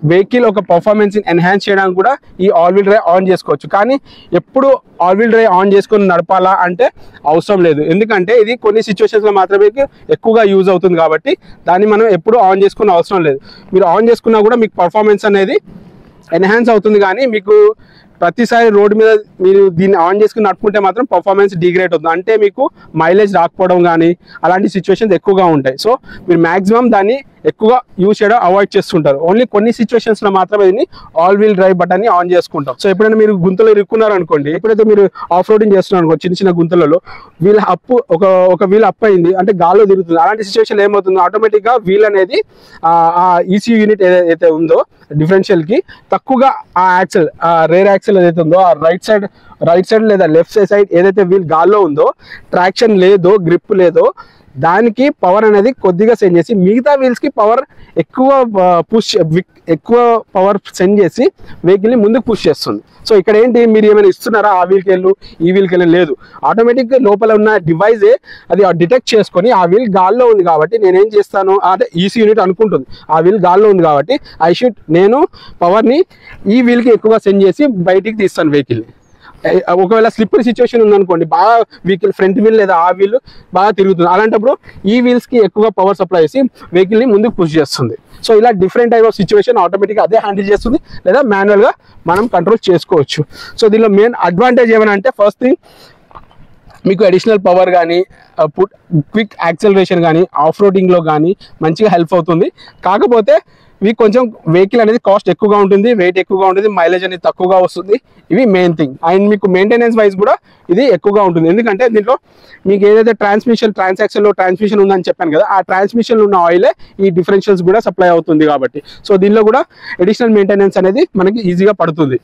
వెహికల్ ఒక పర్ఫార్మెన్స్ ఎన్హాన్స్ చేయడానికి కూడా ఈ ఆల్ వీల్ డ్రైవ్ ఆన్ చేసుకోవచ్చు. కానీ ఎప్పుడు ఆల్ వీల్ డ్రైవ్ ఆన్ చేసుకొని నడపాలా అంటే అవసరం లేదు, ఎందుకంటే ఇది కొన్ని సిచ్యువేషన్స్లో మాత్రమే ఎక్కువగా యూజ్ అవుతుంది కాబట్టి దాన్ని మనం ఎప్పుడు ఆన్ చేసుకునే అవసరం లేదు. మీరు ఆన్ చేసుకున్నా కూడా మీకు పర్ఫార్మెన్స్ అనేది ఎన్హాన్స్ అవుతుంది, కానీ మీకు ప్రతిసారి రోడ్డు మీద మీరు దీన్ని ఆన్ చేసుకుని నడుపుకుంటే మాత్రం పర్ఫార్మెన్స్ డిగ్రేడ్ అవుతుంది, అంటే మీకు మైలేజ్ రాకపోవడం కానీ అలాంటి సిచ్యువేషన్స్ ఎక్కువగా ఉంటాయి. సో మీరు మ్యాక్సిమం దాన్ని ఎక్కువగా యూజ్ చేయడం అవాయిడ్ చేస్తుంటారు. ఓన్లీ కొన్ని సిచ్యువేషన్స్లో మాత్రమే దీన్ని ఆల్ వీల్ డ్రైవ్ బటన్ని ఆన్ చేసుకుంటాం. సో ఎప్పుడైనా మీరు గుంతలో ఇరుక్కున్నారు అనుకోండి, ఎప్పుడైతే మీరు ఆఫ్ రోడింగ్ చేస్తున్నారు అనుకో చిన్న చిన్న గుంతలలో వీల్ ఒక వీల్ అప్ అయింది అంటే గాల్లో తిరుగుతుంది, అలాంటి సిచ్యువేషన్ ఏమవుతుంది ఆటోమేటిక్గా వీల్ అనేది ఆ ఈసీ యూనిట్ ఏదైతే ఉందో డిఫరెన్షియల్కి తక్కువగా ఆ యాక్సెల్ రేర్ యాక్సెల్ ఏదైతే ఉందో ఆ రైట్ సైడ్ లేదా లెఫ్ట్ సైడ్ ఏదైతే వీల్ గాల్లో ఉందో ట్రాక్షన్ లేదో గ్రిప్ లేదో దానికి పవర్ అనేది కొద్దిగా సెండ్ చేసి మిగతా వీల్స్కి పవర్ ఎక్కువ పవర్ సెండ్ చేసి వెహికల్ని ముందుకు పుష్ చేస్తుంది. సో ఇక్కడ ఏంటి మీరు ఏమైనా ఇస్తున్నారా ఆ వీల్కి వెళ్ళు ఈ వీల్కి వెళ్ళి లేదు, ఆటోమేటిక్గా లోపల ఉన్న డివైజే అది డిటెక్ట్ చేసుకొని ఆ వీల్ గాల్లో ఉంది కాబట్టి నేనేం చేస్తాను అంటే ఈసీ యూనిట్ అనుకుంటుంది ఆ వీల్ గాల్లో ఉంది కాబట్టి నేను పవర్ని ఈ వీల్కి ఎక్కువగా సెండ్ చేసి బయటికి తీస్తాను వెహికల్ని. ఒకవేళ స్లిప్పరీ సిచ్యువేషన్ ఉందనుకోండి, బాగా వెహికల్ ఫ్రంట్ వీల్ లేదా ఆ వీల్ బాగా తిరుగుతుంది, అలాంటప్పుడు ఈ వీల్స్కి ఎక్కువగా పవర్ సప్లై చేసి వెహికల్ని ముందుకు పుష్ చేస్తుంది. సో ఇలా డిఫరెంట్ టైప్ ఆఫ్ సిచ్యువేషన్ ఆటోమేటిక్గా అదే హ్యాండిల్ చేస్తుంది లేదా మాన్యువల్గా మనం కంట్రోల్ చేసుకోవచ్చు. సో దీనిలో మెయిన్ అడ్వాంటేజ్ ఏమైనా అంటే ఫస్ట్ థింగ్ మీకు అడిషనల్ పవర్ కానీ క్విక్ యాక్సెలరేషన్ కానీ ఆఫ్ రోడింగ్లో కానీ మంచిగా హెల్ప్ అవుతుంది. కాకపోతే ఇవి కొంచెం వెహికల్ అనేది కాస్ట్ ఎక్కువగా ఉంటుంది, వెయిట్ ఎక్కువగా ఉంటుంది, మైలేజ్ అనేది తక్కువగా వస్తుంది, ఇవి మెయిన్ థింగ్. అండ్ మీకు మెయింటెనెన్స్ వైజ్ కూడా ఇది ఎక్కువగా ఉంటుంది, ఎందుకంటే దీంట్లో మీకు ఏదైతే ట్రాన్స్మిషన్ ఉందని చెప్పాను కదా, ఆ ట్రాన్స్మిషన్లో ఉన్న ఆయిలే ఈ డిఫరెన్షియల్స్ కూడా సప్లై అవుతుంది కాబట్టి సో దీనిలో కూడా అడిషనల్ మెయింటెనెన్స్ అనేది మనకి ఈజీగా పడుతుంది.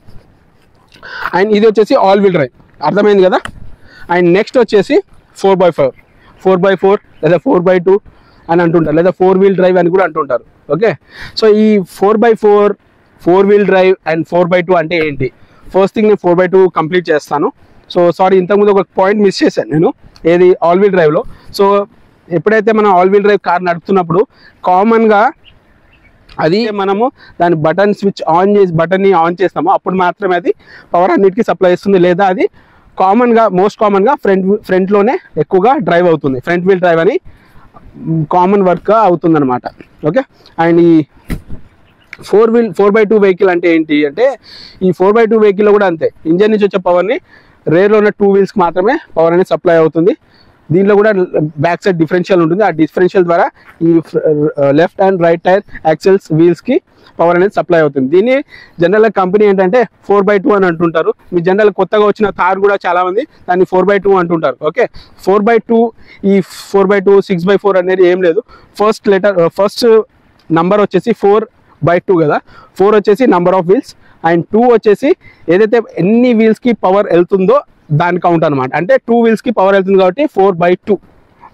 అండ్ ఇది వచ్చేసి ఆల్ వీల్ డ్రైవ్ అర్థమైంది కదా. అండ్ నెక్స్ట్ వచ్చేసి 4x4 లేదా 4x2 అని అంటుంటారు, లేదా 4 వీల్ డ్రైవ్ అని కూడా అంటుంటారు. ఓకే, సో ఈ 4x4 4 wheel drive and 4x2 అంటే ఏంటి? ఫస్ట్ థింగ్ నేను 4x2 కంప్లీట్ చేస్తాను. సో సారీ, ఇంతకుముందు ఒక పాయింట్ మిస్ చేశాను నేను, ఏది ఆల్ వీల్ డ్రైవ్లో. సో ఎప్పుడైతే మనం ఆల్ వీల్ డ్రైవ్ కార్ నడుపుతున్నప్పుడు కామన్గా అది మనము దాని బటన్ని ఆన్ చేస్తామో అప్పుడు మాత్రమే అది పవర్ అన్నిటికీ సప్లై ఇస్తుంది, లేదా అది మోస్ట్ కామన్గా ఫ్రంట్లోనే ఎక్కువగా డ్రైవ్ అవుతుంది, ఫ్రంట్ వీల్ డ్రైవ్ అని కామన్ వర్క్ అవుతుంది అనమాట. ఓకే, అండ్ ఈ 4x2 వెహికల్ అంటే ఏంటి అంటే ఈ 4x2 వెహికల్లో కూడా అంతే, ఇంజన్ నుంచి వచ్చే పవర్ని రేర్లో ఉన్న 2 వీల్స్కి మాత్రమే పవర్ అనేది సప్లై అవుతుంది. దీనిలో కూడా బ్యాక్ సైడ్ డిఫరెన్షియల్ ఉంటుంది, ఆ డిఫరెన్షియల్ ద్వారా ఈ left and right tyre axles వీల్స్కి పవర్ అనేది సప్లై అవుతుంది. దీన్ని జనరల్గా కంపెనీ ఏంటంటే 4x2 అని అంటుంటారు. మీ జనరల్ కొత్తగా వచ్చిన కార్ కూడా చాలామంది దాన్ని 4x2 అంటుంటారు. ఓకే, 4x2 ఈ 4x2 6x4 అనేది ఏం లేదు. ఫస్ట్ నంబర్ వచ్చేసి 4x2 కదా, 4 వచ్చేసి నంబర్ ఆఫ్ వీల్స్ అండ్ 2 వచ్చేసి ఏదైతే ఎన్ని వీల్స్కి పవర్ వెళ్తుందో దాని కౌంట్ అనమాట. అంటే 2 వీల్స్కి పవర్ వెళ్తుంది కాబట్టి 4x2.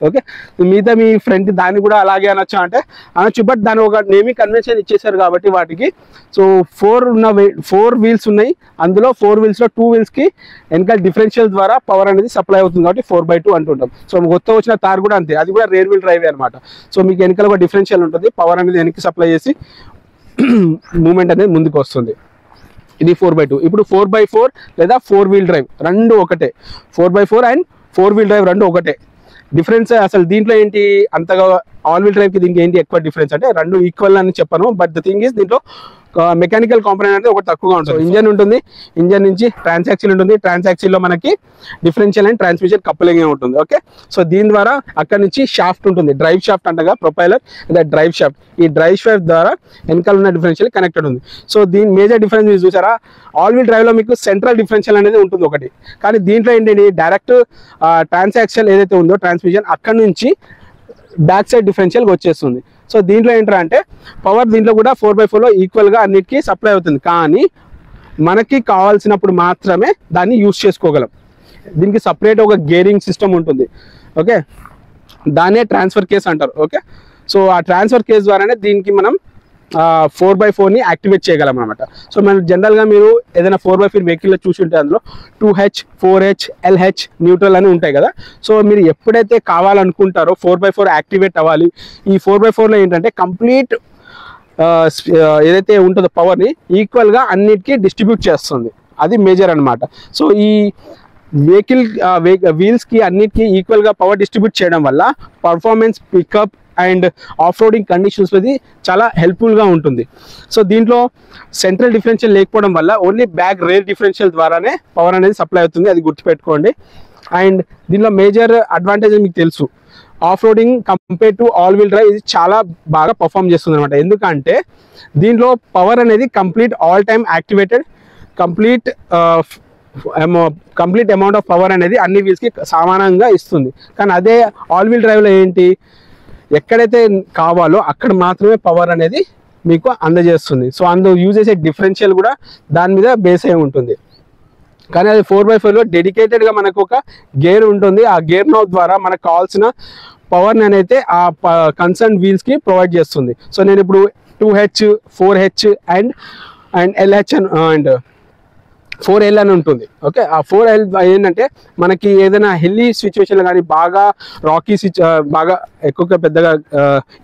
ఓకే, మిగతా మీ ఫ్రంట్ దాన్ని కూడా అలాగే అనొచ్చు, బట్ దాని ఒక నేమింగ్ కన్వెన్షన్ ఇచ్చేసారు కాబట్టి వాటికి. సో 4 వీల్స్ ఉన్నాయి, అందులో 4 వీల్స్లో 2 వీల్స్కి వెనకాల డిఫరెన్షియల్ ద్వారా పవర్ అనేది సప్లై అవుతుంది కాబట్టి 4x2 అంటుంటాం. సో కొత్త వచ్చిన కార్ కూడా అంతే, అది కూడా రేర్ వీల్ డ్రైవ్ అనమాట. సో మీకు వెనకాల ఒక డిఫరెన్షియల్ ఉంటుంది, పవర్ అనేది వెనక్కి సప్లై చేసి మూమెంట్ అనేది ముందుకు వస్తుంది. ఇది 4x2. ఇప్పుడు 4x4 లేదా 4 వీల్ డ్రైవ్ రెండు ఒకటే, 4x4 అండ్ 4 వీల్ డ్రైవ్ రెండు ఒకటే. డిఫరెన్స్ అసలు దీంట్లో ఏంటి అంతగా ఆల్ వీల్ డ్రైవ్కి దీనికి ఏంటి ఎక్కువ డిఫరెన్స్ అంటే రెండు ఈక్వల్ అని చెప్పాను, బట్ ద థింగ్ ఈస్ దీంట్లో మెకానికల్ కాంపోనెంట్ అనేది ఒకటి తక్కువగా ఉంటుంది. ఇంజన్ ఉంటుంది, ఇంజన్ నుంచి ట్రాన్సాక్షన్ ఉంటుంది, ట్రాన్సాక్షన్ లో మనకి డిఫరెన్షియల్ అండ్ ట్రాన్స్మిషన్ కప్లింగ్ ఉంటుంది. ఓకే, సో దీని ద్వారా అక్కడ నుంచి షాఫ్ట్ ఉంటుంది, డ్రైవ్ షాఫ్ట్ అంటగా ప్రొపైలర్ లేదా డ్రైవ్ షాఫ్ట్. ఈ డ్రైవ్ షాఫ్ట్ ద్వారా వెనకాల ఉన్న డిఫరెన్షియల్ కనెక్టెడ్ ఉంది. సో దీని మేజర్ డిఫరెన్స్ మీరు చూసారా, ఆల్ వీల్ డ్రైవ్ లో మీకు సెంట్రల్ డిఫరెన్షియల్ అనేది ఉంటుంది ఒకటి, కానీ దీంట్లో ఏంటంటే డైరెక్ట్ ట్రాన్సాక్షన్ ఏదైతే ఉందో ట్రాన్స్మిషన్ అక్కడ నుంచి బ్యాక్ సైడ్ డిఫరెన్షియల్ వచ్చేస్తుంది. సో దీంట్లో ఏంటంటే పవర్ దీంట్లో కూడా 4x4 లో ఈక్వల్గా అన్నిటికీ సప్లై అవుతుంది, కానీ మనకి కావాల్సినప్పుడు మాత్రమే దాన్ని యూస్ చేసుకోగలం. దీనికి సపరేట్ ఒక గేరింగ్ సిస్టమ్ ఉంటుంది. ఓకే, దాన్నే ట్రాన్స్ఫర్ కేస్ అంటారు. ఓకే, సో ఆ ట్రాన్స్ఫర్ కేస్ ద్వారానే దీనికి మనం 4x4ని యాక్టివేట్ చేయగలం అనమాట. సో మనం జనరల్గా మీరు ఏదైనా 4x4 వెహికల్లో చూసి ఉంటే అందులో 2H 4H LH న్యూట్రల్ అని ఉంటాయి కదా. సో మీరు ఎప్పుడైతే కావాలనుకుంటారో 4x4 యాక్టివేట్ అవ్వాలి, ఈ 4x4లో ఏంటంటే కంప్లీట్ ఏదైతే ఉంటుందో పవర్ని ఈక్వల్గా అన్నిటికీ డిస్ట్రిబ్యూట్ చేస్తుంది. అది మేజర్ అనమాట. సో ఈ వెహికల్ వీల్స్కి అన్నిటికీ ఈక్వల్గా పవర్ డిస్ట్రిబ్యూట్ చేయడం వల్ల performance, pickup and off roading conditions ఇది చాలా హెల్ప్ఫుల్గా ఉంటుంది. సో దీంట్లో సెంట్రల్ డిఫరెన్షియల్ లేకపోవడం వల్ల ఓన్లీ బ్యాక్ రేర్ డిఫరెన్షియల్ ద్వారానే పవర్ అనేది సప్లై అవుతుంది, అది గుర్తుపెట్టుకోండి. అండ్ దీనిలో మేజర్ అడ్వాంటేజ్ మీకు తెలుసు, off roading compare to all wheel drive ఇది చాలా బాగా పర్ఫామ్ చేస్తుంది అనమాట. ఎందుకంటే దీంట్లో పవర్ అనేది complete all time activated, complete amount of power అనేది అన్ని వీల్స్కి సమానంగా ఇస్తుంది. కానీ అదే ఆల్ వీల్ డ్రైవ్లో ఏంటి, ఎక్కడైతే కావాలో అక్కడ మాత్రమే పవర్ అనేది మీకు అందజేస్తుంది. సో అందులో యూజ్ చేసే డిఫరెన్షియల్ కూడా దాని మీద బేస్ అయి ఉంటుంది. కానీ అది 4x4లో డెడికేటెడ్గా మనకు ఒక గేర్ ఉంటుంది. ఆ గేర్ నౌ ద్వారా మనకు కావాల్సిన పవర్ని అనేది ఆ కన్సర్న్ వీల్స్కి ప్రొవైడ్ చేస్తుంది. సో నేను ఇప్పుడు 2H 4H and LH and 4L అని ఉంటుంది. ఓకే, ఆ 4L ఏంటంటే మనకి ఏదైనా హిల్లీ సిచ్యువేషన్లో కానీ బాగా రాకీ బాగా ఎక్కువగా పెద్దగా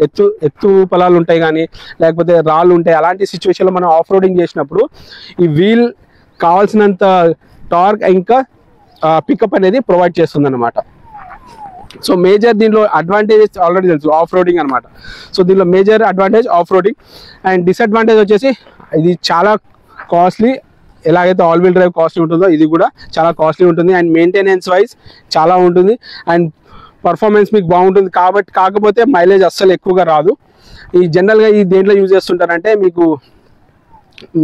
ఎత్తు పొలాలు ఉంటాయి కానీ లేకపోతే రాళ్ళు ఉంటాయి, అలాంటి సిచ్యువేషన్లో మనం ఆఫ్ రోడింగ్ చేసినప్పుడు ఈ వీల్ కావాల్సినంత టార్క్ ఇంకా పికప్ అనేది ప్రొవైడ్ చేస్తుంది అనమాట. సో మేజర్ దీంట్లో అడ్వాంటేజెస్ ఆల్రెడీ తెలుసు, ఆఫ్ రోడింగ్ అనమాట. సో దీంట్లో major advantage off roading. And disadvantage వచ్చేసి ఇది చాలా కాస్ట్లీ. ఎలాగైతే ఆల్ వీల్ డ్రైవ్ కాస్ట్లీ ఉంటుందో ఇది కూడా చాలా కాస్ట్లీ ఉంటుంది. అండ్ మెయింటెనెన్స్ వైజ్ చాలా ఉంటుంది. అండ్ పర్ఫార్మెన్స్ మీకు బాగుంటుంది కాబట్టి, కాకపోతే మైలేజ్ అస్సలు ఎక్కువగా రాదు. ఈ జనరల్గా ఈ దేంట్లో యూజ్ చేస్తుంటారంటే మీకు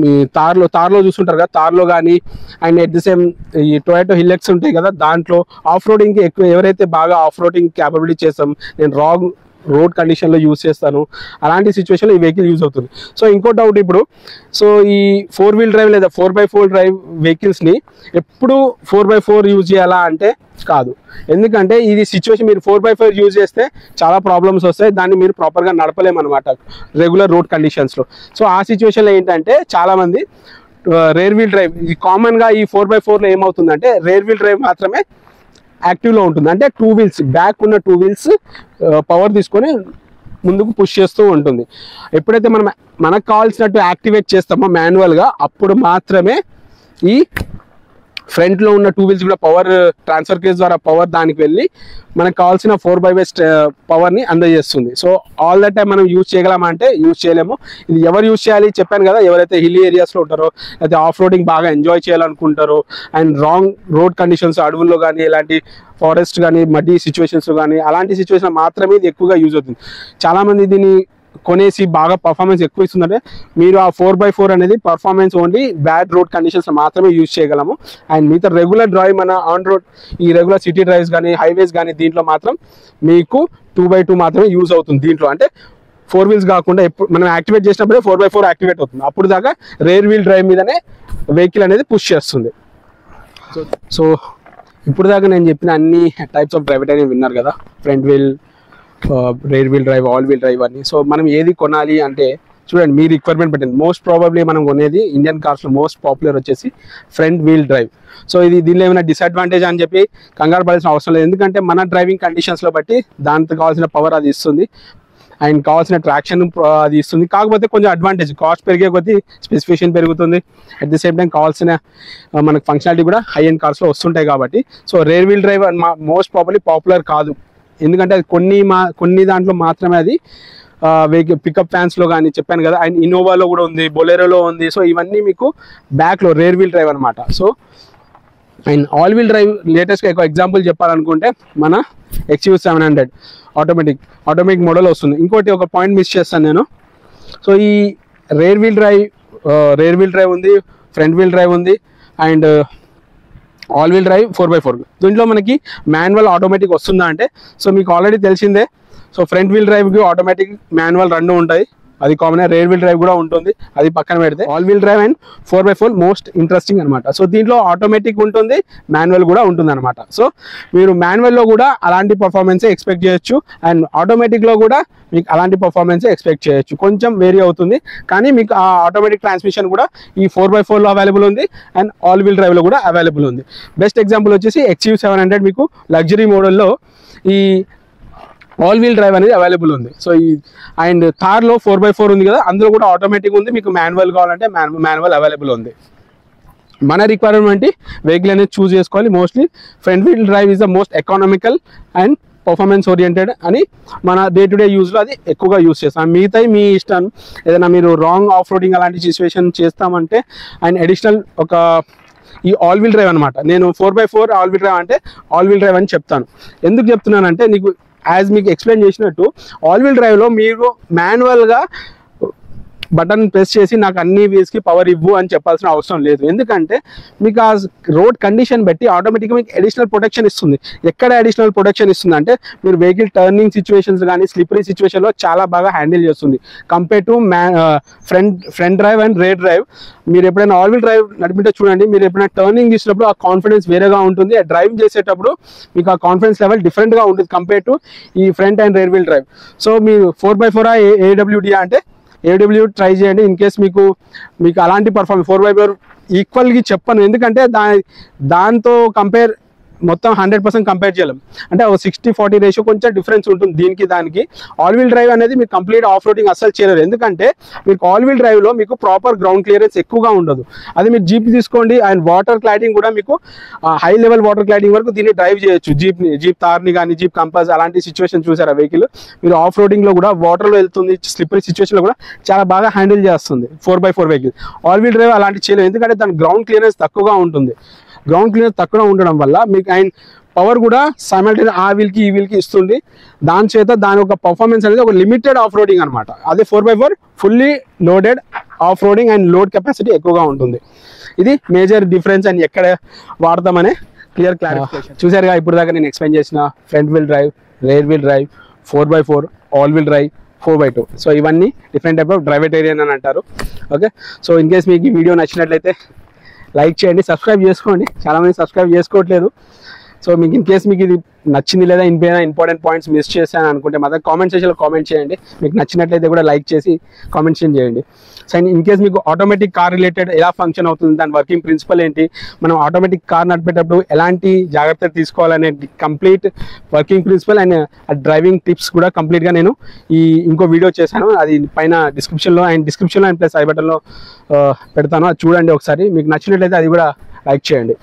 మీ తార్లో చూస్తుంటారు కదా, తార్లో కానీ అండ్ ఎట్ ది సేమ్ ఈ టొయోటో హిల్లెక్స్ ఉంటాయి కదా, దాంట్లో ఆఫ్ రోడింగ్కి ఎక్కువ ఎవరైతే బాగా ఆఫ్ రోడింగ్ క్యాపబిలిటీ చేస్తాం, నేను రాంగ్ రోడ్ కండిషన్లో యూజ్ చేస్తాను, అలాంటి సిచ్యువేషన్లో ఈ వెహికల్ యూజ్ అవుతుంది. సో ఇంకో డౌట్ ఇప్పుడు, సో ఈ 4 వీల్ డ్రైవ్ లేదా 4x4 డ్రైవ్ వెహికల్స్ని ఎప్పుడు 4x4 యూజ్ చేయాలా అంటే కాదు. ఎందుకంటే ఇది సిచ్యువేషన్ మీరు 4x4 యూజ్ చేస్తే చాలా ప్రాబ్లమ్స్ వస్తాయి, దాన్ని మీరు ప్రాపర్గా నడపలేమన్నమాట రెగ్యులర్ రోడ్ కండిషన్స్లో. సో ఆ సిచ్యువేషన్లో ఏంటంటే చాలామంది రేర్ వీల్ డ్రైవ్, ఇది కామన్గా ఈ 4x4లో ఏమవుతుందంటే రేర్ వీల్ డ్రైవ్ మాత్రమే యాక్టివ్లో ఉంటుంది. అంటే 2 వీల్స్ బ్యాక్ ఉన్న 2 వీల్స్ పవర్ తీసుకొని ముందుకు పుష్ చేస్తూ ఉంటుంది. ఎప్పుడైతే మనకు కావాల్సినట్టు యాక్టివేట్ చేస్తామో మాన్యువల్గా, అప్పుడు మాత్రమే ఈ ఫ్రంట్లో ఉన్న 2 వీల్స్ కూడా పవర్ ట్రాన్స్ఫర్ కేస్ ద్వారా పవర్ దానికి వెళ్ళి మనకు కావాల్సిన 4x పవర్ని అందజేస్తుంది. సో ఆల్ ద టైం మనం యూజ్ చేయగలమా అంటే యూజ్ చేయలేము. ఇది ఎవరు యూజ్ చేయాలి చెప్పాను కదా, ఎవరైతే హిల్లీ ఏరియాస్లో ఉంటారో అయితే ఆఫ్ రోడింగ్ బాగా ఎంజాయ్ చేయాలనుకుంటారో అండ్ రాంగ్ రోడ్ కండిషన్స్ అడవుల్లో కానీ ఇలాంటి ఫారెస్ట్ కానీ మడ్డీ సిచ్యువేషన్స్ కానీ అలాంటి సిచ్యువేషన్ మాత్రమే ఇది ఎక్కువగా యూజ్ అవుతుంది. చాలామంది దీన్ని కొనేసి బాగా పర్ఫార్మెన్స్ ఎక్కువ ఇస్తుందంటే మీరు ఆ 4x4 అనేది performance only bad road conditions మాత్రమే యూజ్ చేయగలము. అండ్ మిగతా రెగ్యులర్ డ్రైవ్ మన ఆన్ రోడ్ ఈ రెగ్యులర్ సిటీ డ్రైవ్స్ కానీ హైవేస్ కానీ దీంట్లో మాత్రం మీకు 2x2 మాత్రమే యూజ్ అవుతుంది. దీంట్లో అంటే 4 వీల్స్ కాకుండా ఎప్పుడు మనం యాక్టివేట్ చేసినప్పుడే 4x4 యాక్టివేట్ అవుతుంది. అప్పుడు దాకా రేర్ వీల్ డ్రైవ్ మీదనే వెహికల్ అనేది పుష్ చేస్తుంది. సో ఇప్పుడు దాకా నేను చెప్పిన అన్ని టైప్స్ ఆఫ్ డ్రైవ్ అనేది విన్నారు కదా, front wheel, rear wheel drive, all wheel drive అని. సో మనం ఏది కొనాలి అంటే చూడండి మీ రిక్వైర్మెంట్ పెట్టింది. మోస్ట్ ప్రాబబ్లీ మనం కొనేది ఇండియన్ కార్స్లో మోస్ట్ పాపులర్ వచ్చేసి ఫ్రంట్ వీల్ డ్రైవ్. సో ఇది దీనిలో ఏమైనా డిసడ్వాంటేజ్ అని చెప్పి కంగారు పడాల్సిన అవసరం లేదు, ఎందుకంటే మన డ్రైవింగ్ కండిషన్స్లో బట్టి దానికి కావాల్సిన పవర్ అది ఇస్తుంది అండ్ కావాల్సిన ట్రాక్షన్ అది ఇస్తుంది. కాకపోతే కొంచెం అడ్వాంటేజ్ కాస్ట్ పెరిగే కొద్దీ స్పెసిఫికేషన్ పెరుగుతుంది, అట్ ది సేమ్ టైం కావాల్సిన మనకు ఫంక్షనాలిటీ కూడా హై ఎండ్ కార్స్లో వస్తుంటాయి కాబట్టి. So rear wheel drive most probably popular కాదు, ఎందుకంటే అది కొన్ని దాంట్లో మాత్రమే అది వెహికల్ పికప్ ఫ్యాన్స్లో కానీ చెప్పాను కదా, అండ్ ఇన్నోవాలో కూడా ఉంది, బొలెరోలో ఉంది. సో ఇవన్నీ మీకు బ్యాక్లో రేర్ వీల్ డ్రైవ్ అనమాట. So and all wheel drive లేటెస్ట్గా ఎక్కువ ఎగ్జాంపుల్ చెప్పాలనుకుంటే మన XUV 700 ఆటోమేటిక్ మోడల్ వస్తుంది. ఇంకోటి ఒక పాయింట్ మిస్ చేస్తాను నేను. సో ఈ రేర్ వీల్ డ్రైవ్ ఉంది, ఫ్రంట్ వీల్ డ్రైవ్ ఉంది, and all wheel drive 4x4. దీంట్లో మనకి మాన్యువల్ ఆటోమేటిక్ వస్తుందా అంటే, సో మీకు ఆల్రెడీ తెలిసిందే. సో ఫ్రంట్ వీల్ డ్రైవ్కి ఆటోమేటిక్ మాన్యువల్ రెండు ఉంటాయి, అది కామన్. రేర్ వీల్ డ్రైవ్ కూడా ఉంటుంది, అది పక్కన పెడితే all wheel drive and 4x4 most interesting అనమాట. సో దీంట్లో ఆటోమేటిక్ ఉంటుంది, మాన్యువల్ కూడా ఉంటుంది అనమాట. సో మీరు మాన్యువల్లో కూడా అలాంటి పర్ఫార్మెన్సే ఎక్స్పెక్ట్ చేయొచ్చు, అండ్ ఆటోమేటిక్లో కూడా మీకు అలాంటి పర్ఫార్మెన్సే ఎక్స్పెక్ట్ చేయొచ్చు. కొంచెం వేరీ అవుతుంది, కానీ మీకు ఆ ఆటోమేటిక్ ట్రాన్స్మిషన్ కూడా ఈ 4x4లో అవైలబుల్ ఉంది, అండ్ ఆల్ వీల్ డ్రైవ్లో కూడా అవైలబుల్ ఉంది. బెస్ట్ ఎగ్జాంపుల్ వచ్చేసి XUV 700 మీకు లగ్జరీ మోడల్లో ఈ ఆల్ వీల్ డ్రైవ్ అనేది అవైలబుల్ ఉంది. సో ఈ అండ్ థార్లో 4x4 ఉంది కదా, అందులో కూడా ఆటోమేటిక్ ఉంది. మీకు మాన్యువల్ కావాలంటే మాన్యువల్ అవైలబుల్ ఉంది. మన రిక్వైర్మెంట్ వెహికల్ అనేది చూస్ చేసుకోవాలి. Mostly front wheel drive is the most economical and performance oriented అని మన డే టు డే యూజ్లో అది ఎక్కువగా యూజ్ చేస్తాం. మిగతాయి మీ ఇష్టం. ఏదైనా మీరు రాంగ్ ఆఫ్ రోడింగ్ అలాంటి సిచ్యువేషన్ చేస్తామంటే అండ్ అడిషనల్ ఒక ఈ ఆల్ వీల్ డ్రైవ్ అనమాట. నేను 4x4 ఆల్ వీల్ డ్రైవ్ అంటే ఆల్ వీల్ డ్రైవ్ అని చెప్తాను. ఎందుకు చెప్తున్నానంటే, నీకు యాజ్ మీకు ఎక్స్ప్లెయిన్ చేసినట్టు ఆల్ వీల్ డ్రైవ్లో మీరు మాన్యువల్గా బటన్ ప్రెస్ చేసి నాకు అన్ని వీల్స్కి పవర్ ఇవ్వు అని చెప్పాల్సిన అవసరం లేదు. ఎందుకంటే మీకు ఆ రోడ్ కండిషన్ బట్టి ఆటోమేటిక్గా మీకు అడిషనల్ ప్రొటెక్షన్ ఇస్తుంది. ఎక్కడ అడిషనల్ ప్రొటెక్షన్ ఇస్తుంది అంటే, మీరు వెహికల్ టర్నింగ్ సిచ్యువేషన్స్ కానీ స్లిపరీ సిచ్యువేషన్లో చాలా బాగా హ్యాండిల్ చేస్తుంది compare to front drive and rare drive. మీరు ఎప్పుడైనా ఆల్ వీల్ డ్రైవ్ నడిపితే చూడండి, మీరు ఎప్పుడైనా టర్నింగ్ తీసినప్పుడు ఆ కాన్ఫిడెన్స్ వేరేగా ఉంటుంది. డ్రైవ్ చేసేటప్పుడు మీకు ఆ కాన్ఫిడెన్స్ లెవెల్ డిఫరెంట్గా ఉంటుంది కంపేర్ టు ఈ front and rear wheel drive. So మీరు 4x4 AWD అంటే AWD ట్రై చేయండి. ఇన్ కేస్ మీకు అలాంటి పర్ఫార్మెన్స్ 4x4 ఈక్వల్గా చెప్పను, ఎందుకంటే దాంతో కంపేర్ మొత్తం 100% కంపేర్ చేయలేం. అంటే 60-40 రేషియో కొంచెం డిఫరెన్స్ ఉంటుంది దీనికి దానికి. ఆల్ వీల్ డ్రైవ్ అనేది మీరు కంప్లీట్ ఆఫ్ రోడింగ్ అస్సలు చేయలేరు, ఎందుకంటే మీకు ఆల్ వీల్ డ్రైవ్లో మీకు ప్రాపర్ గ్రౌండ్ క్లియరెన్స్ ఎక్కువగా ఉండదు. అది మీరు జీప్ తీసుకోండి, అండ్ వాటర్ క్లాడింగ్ కూడా మీకు హై లెవెల్ వాటర్ క్లాడింగ్ వరకు దీన్ని డ్రైవ్ చేయొచ్చు. జీప్ తార్ని కానీ జీప్ కంపాస్ అలాంటి సిచ్యువేషన్ చూసారా వెహికల్, మీరు ఆఫ్ రోడింగ్లో కూడా వాటర్లో వెళ్తుంది, స్లిప్పరీ సిచ్యువేషన్లో కూడా చాలా బాగా హ్యాండిల్ చేస్తుంది 4x4 vehicle. All wheel drive అలాంటి చేయలేదు, ఎందుకంటే దాని గ్రౌండ్ క్లియరెన్స్ తక్కువగా ఉంటుంది. గ్రౌండ్ క్లియరెన్స్ తక్కువగా ఉండడం వల్ల మీకు అండ్ పవర్ కూడా సైమల్టేనియస్ ఆ వీల్కి ఈ వీల్కి ఇస్తుంది. దాని చేత దాని ఒక పర్ఫార్మెన్స్ అనేది ఒక లిమిటెడ్ ఆఫ్ రోడింగ్ అనమాట. అదే 4x4 fully loaded off roading and load capacity ఎక్కువగా ఉంటుంది. ఇది మేజర్ డిఫరెన్స్ అండ్ ఎక్కడ వాడతామనే క్లియర్ క్లారిఫికేషన్. చూసారుగా ఇప్పుడు దాకా నేను ఎక్స్ప్లెయిన్ చేసిన front wheel drive, rear wheel drive, 4x4, all wheel drive, 4x2. So ఇవన్నీ డిఫరెంట్ టైప్ ఆఫ్ డ్రైవేటేరియన్ అని అంటారు. ఓకే, సో ఇన్ కేస్ మీకు ఈ వీడియో నచ్చినట్లయితే లైక్ చేయండి, సబ్స్క్రైబ్ చేసుకోండి. చాలామంది సబ్స్క్రైబ్ చేసుకోవట్లేదు. సో మీకు ఇన్ కేస్ మీకు ఇది నచ్చింది లేదా ఇంపార్టెంట్ పాయింట్స్ మిస్ చేశాను అనుకుంటే మాత్రం కామెంట్ సెక్షన్లో కామెంట్ చేయండి. మీకు నచ్చినట్లయితే కూడా లైక్ చేసి కామెంట్స్ చేయండి. సో ఇన్ కేస్ మీకు ఆటోమేటిక్ కార్ రిలేటెడ్ ఎలా ఫంక్షన్ అవుతుంది, దాని వర్కింగ్ ప్రిన్సిపల్ ఏంటి, మనం ఆటోమేటిక్ కార్ నడిపేటప్పుడు ఎలాంటి జాగ్రత్తలు తీసుకోవాలనే complete working principle and driving tips కూడా కంప్లీట్గా నేను ఇంకో వీడియో చేశాను. అది పైన డిస్క్రిప్షన్లో అండ్ ప్లస్ ఐ బటన్లో పెడతాను. అది చూడండి ఒకసారి. మీకు నచ్చినట్లయితే అది కూడా లైక్ చేయండి.